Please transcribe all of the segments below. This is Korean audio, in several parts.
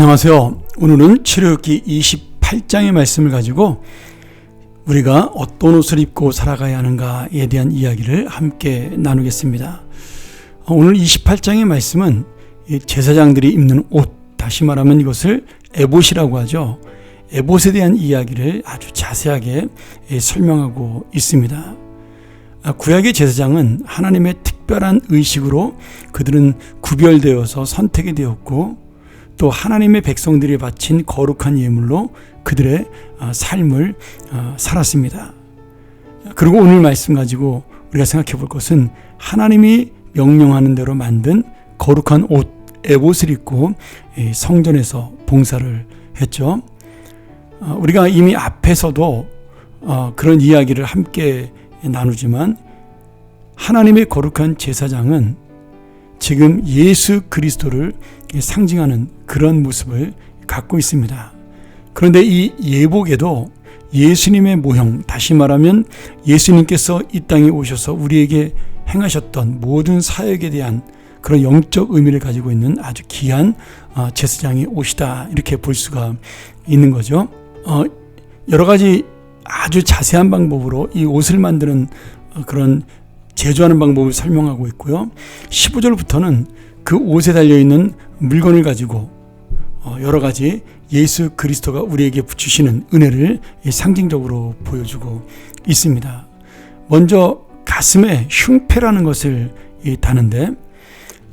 안녕하세요. 오늘은 출애굽기 28장의 말씀을 가지고 우리가 어떤 옷을 입고 살아가야 하는가에 대한 이야기를 함께 나누겠습니다. 오늘 28장의 말씀은 제사장들이 입는 옷, 다시 말하면 이것을 에봇이라고 하죠. 에봇에 대한 이야기를 아주 자세하게 설명하고 있습니다. 구약의 제사장은 하나님의 특별한 의식으로 그들은 구별되어서 선택이 되었고, 또 하나님의 백성들이 바친 거룩한 예물로 그들의 삶을 살았습니다. 그리고 오늘 말씀 가지고 우리가 생각해 볼 것은 하나님이 명령하는 대로 만든 거룩한 옷, 에봇을 입고 성전에서 봉사를 했죠. 우리가 이미 앞에서도 그런 이야기를 함께 나누지만 하나님의 거룩한 제사장은 지금 예수 그리스도를 상징하는 그런 모습을 갖고 있습니다. 그런데 이 예복에도 예수님의 모형, 다시 말하면 예수님께서 이 땅에 오셔서 우리에게 행하셨던 모든 사역에 대한 그런 영적 의미를 가지고 있는 아주 귀한 제사장의 옷이다, 이렇게 볼 수가 있는 거죠. 여러 가지 아주 자세한 방법으로 이 옷을 만드는 그런 제조하는 방법을 설명하고 있고요. 15절부터는 그 옷에 달려있는 물건을 가지고 여러 가지 예수 그리스도가 우리에게 주시는 은혜를 상징적으로 보여주고 있습니다. 먼저 가슴에 흉패라는 것을 다는데,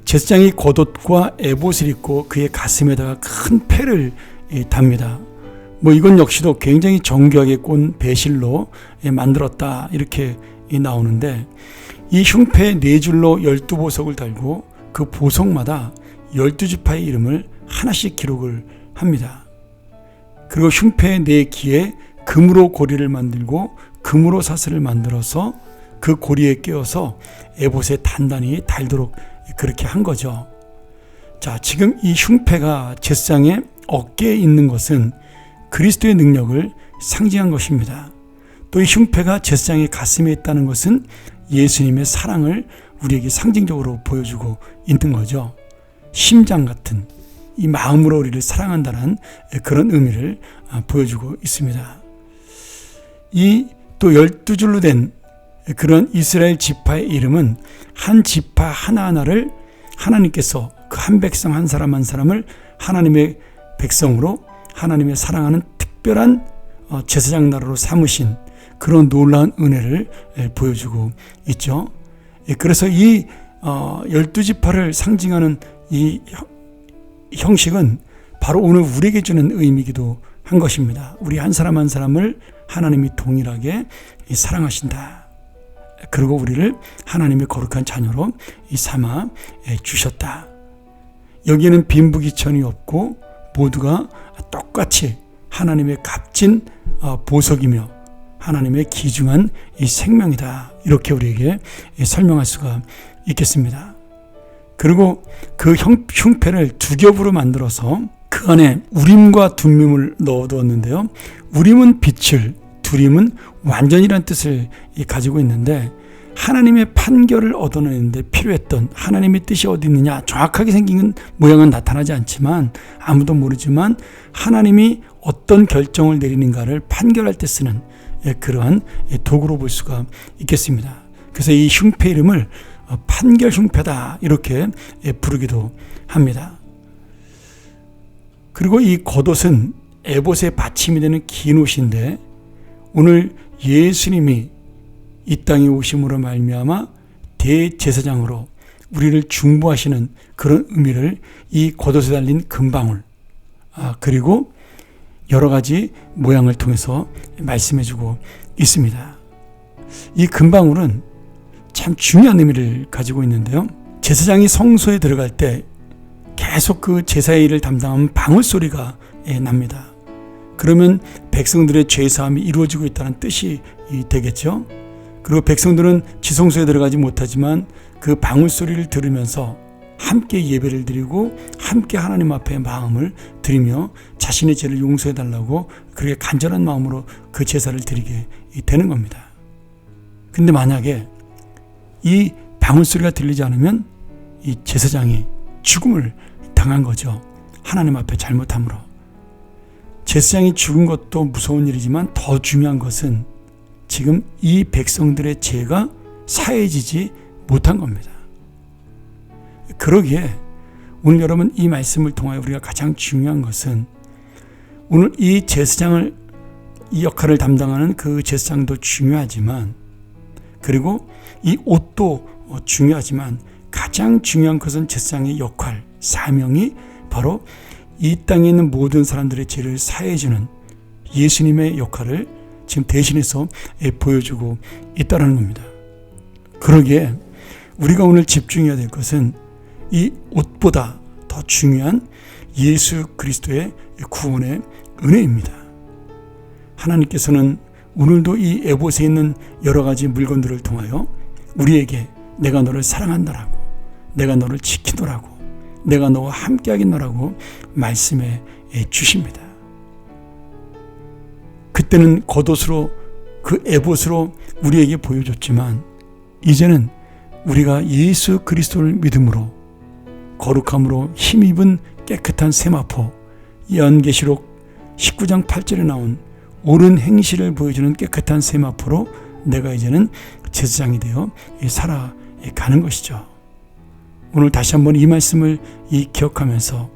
제사장이 겉옷과 에봇을 입고 그의 가슴에다가 큰 패를 답니다. 이건 역시도 굉장히 정교하게 꼰 배실로 만들었다, 이렇게 나오는데, 이 흉패 4줄로 12보석을 달고 그 보석마다 12지파의 이름을 하나씩 기록을 합니다. 그리고 흉패 4기에 금으로 고리를 만들고 금으로 사슬을 만들어서 그 고리에 끼워서 에봇에 단단히 달도록 그렇게 한 거죠. 자, 지금 이 흉패가 제사장의 어깨에 있는 것은 그리스도의 능력을 상징한 것입니다. 또 이 흉패가 제사장의 가슴에 있다는 것은 예수님의 사랑을 우리에게 상징적으로 보여주고 있는 거죠. 심장 같은 이 마음으로 우리를 사랑한다는 그런 의미를 보여주고 있습니다. 이 또 12줄로 된 그런 이스라엘 지파의 이름은 한 지파 하나하나를 하나님께서 그 한 백성 한 사람 한 사람을 하나님의 백성으로 하나님의 사랑하는 특별한 제사장 나라로 삼으신 그런 놀라운 은혜를 보여주고 있죠. 그래서 이 12지파를 상징하는 이 형식은 바로 오늘 우리에게 주는 의미이기도 한 것입니다. 우리 한 사람 한 사람을 하나님이 동일하게 사랑하신다. 그리고 우리를 하나님의 거룩한 자녀로 삼아 주셨다. 여기에는 빈부귀천이 없고 모두가 똑같이 하나님의 값진 보석이며 하나님의 귀중한 이 생명이다, 이렇게 우리에게 설명할 수가 있겠습니다. 그리고 그 흉패를 2겹으로 만들어서 그 안에 우림과 둠밈을 넣어두었는데요. 우림은 빛을, 두림은 완전이란 뜻을 가지고 있는데, 하나님의 판결을 얻어내는데 필요했던 하나님의 뜻이 어디 있느냐, 정확하게 생긴 모양은 나타나지 않지만 아무도 모르지만 하나님이 어떤 결정을 내리는가를 판결할 때 쓰는 그러한 도구로 볼 수가 있겠습니다. 그래서 이 흉패 이름을 판결 흉패다, 이렇게 부르기도 합니다. 그리고 이 겉옷은 에봇의 받침이 되는 긴 옷인데, 오늘 예수님이 이 땅에 오심으로 말미암아 대제사장으로 우리를 중보하시는 그런 의미를 이 겉옷에 달린 금방울, 그리고 여러 가지 모양을 통해서 말씀해주고 있습니다. 이 금방울은 참 중요한 의미를 가지고 있는데요. 제사장이 성소에 들어갈 때 계속 그 제사의 일을 담당하면 방울 소리가 납니다. 그러면 백성들의 죄사함이 이루어지고 있다는 뜻이 되겠죠. 그리고 백성들은 지성소에 들어가지 못하지만 그 방울 소리를 들으면서 함께 예배를 드리고 함께 하나님 앞에 마음을 드리며 자신의 죄를 용서해 달라고 그렇게 간절한 마음으로 그 제사를 드리게 되는 겁니다. 근데 만약에 이 방울 소리가 들리지 않으면 이 제사장이 죽음을 당한 거죠. 하나님 앞에 잘못함으로. 제사장이 죽은 것도 무서운 일이지만 더 중요한 것은 지금 이 백성들의 죄가 사해지지 못한 겁니다. 그러기에 오늘 여러분 이 말씀을 통하여 우리가 가장 중요한 것은 오늘 이 제사장을 이 역할을 담당하는 그 제사장도 중요하지만 그리고 이 옷도 중요하지만 가장 중요한 것은 제사장의 역할, 사명이 바로 이 땅에 있는 모든 사람들의 죄를 사해주는 예수님의 역할을 지금 대신해서 보여주고 있다는 겁니다. 그러기에 우리가 오늘 집중해야 될 것은 이 옷보다 더 중요한 예수 그리스도의 구원의 은혜입니다. 하나님께서는 오늘도 이 에봇에 있는 여러 가지 물건들을 통하여 우리에게 내가 너를 사랑한다라고, 내가 너를 지키노라고, 내가 너와 함께 하겠노라고 말씀해 주십니다. 그때는 겉옷으로 그 에봇으로 우리에게 보여줬지만 이제는 우리가 예수 그리스도를 믿음으로 거룩함으로 힘입은 깨끗한 세마포, 요한계시록 19장 8절에 나온 옳은 행실을 보여주는 깨끗한 세마포로 내가 이제는 제사장이 되어 살아가는 것이죠. 오늘 다시 한번 이 말씀을 기억하면서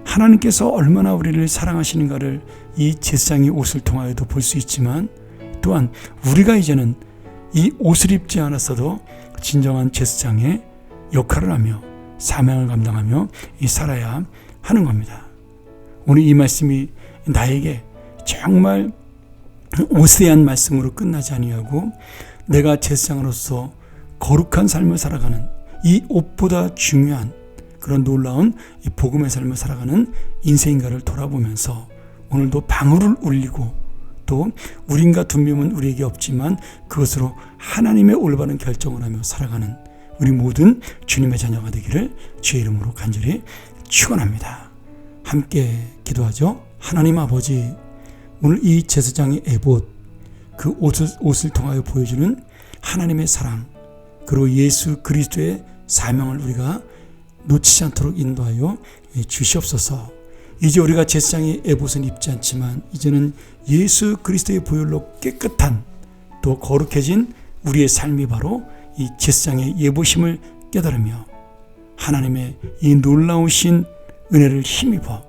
하나님께서 얼마나 우리를 사랑하시는가를 이 제사장의 옷을 통하여도 볼 수 있지만 또한 우리가 이제는 이 옷을 입지 않았어도 진정한 제사장의 역할을 하며 사명을 감당하며 살아야 하는 겁니다. 오늘 이 말씀이 나에게 정말 옷에 대한 말씀으로 끝나지 아니하고 내가 제사장으로서 거룩한 삶을 살아가는 이 옷보다 중요한 그런 놀라운 이 복음의 삶을 살아가는 인생인가를 돌아보면서 오늘도 방울을 울리고 또 우린가 둔비움은 우리에게 없지만 그것으로 하나님의 올바른 결정을 하며 살아가는 우리 모든 주님의 자녀가 되기를 주의 이름으로 간절히 축원합니다. 함께 기도하죠. 하나님 아버지, 오늘 이 제사장의 에봇, 그 옷을 통하여 보여주는 하나님의 사랑, 그리고 예수 그리스도의 사명을 우리가 놓치지 않도록 인도하여 주시옵소서. 이제 우리가 제사장의 에봇은 입지 않지만 이제는 예수 그리스도의 보혈로 깨끗한 또 거룩해진 우리의 삶이 바로 이 제사장의 예보심을 깨달으며 하나님의 이 놀라우신 은혜를 힘입어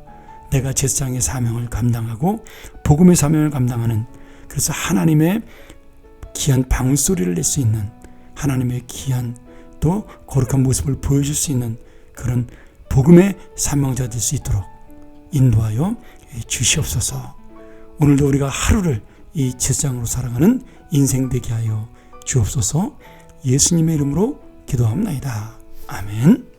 내가 제사장의 사명을 감당하고 복음의 사명을 감당하는, 그래서 하나님의 귀한 방울소리를 낼 수 있는, 하나님의 귀한 또 거룩한 모습을 보여줄 수 있는 그런 복음의 사명자 될 수 있도록 인도하여 주시옵소서. 오늘도 우리가 하루를 이 제사장으로 살아가는 인생 되게 하여 주옵소서. 예수님의 이름으로 기도합니다. 아멘.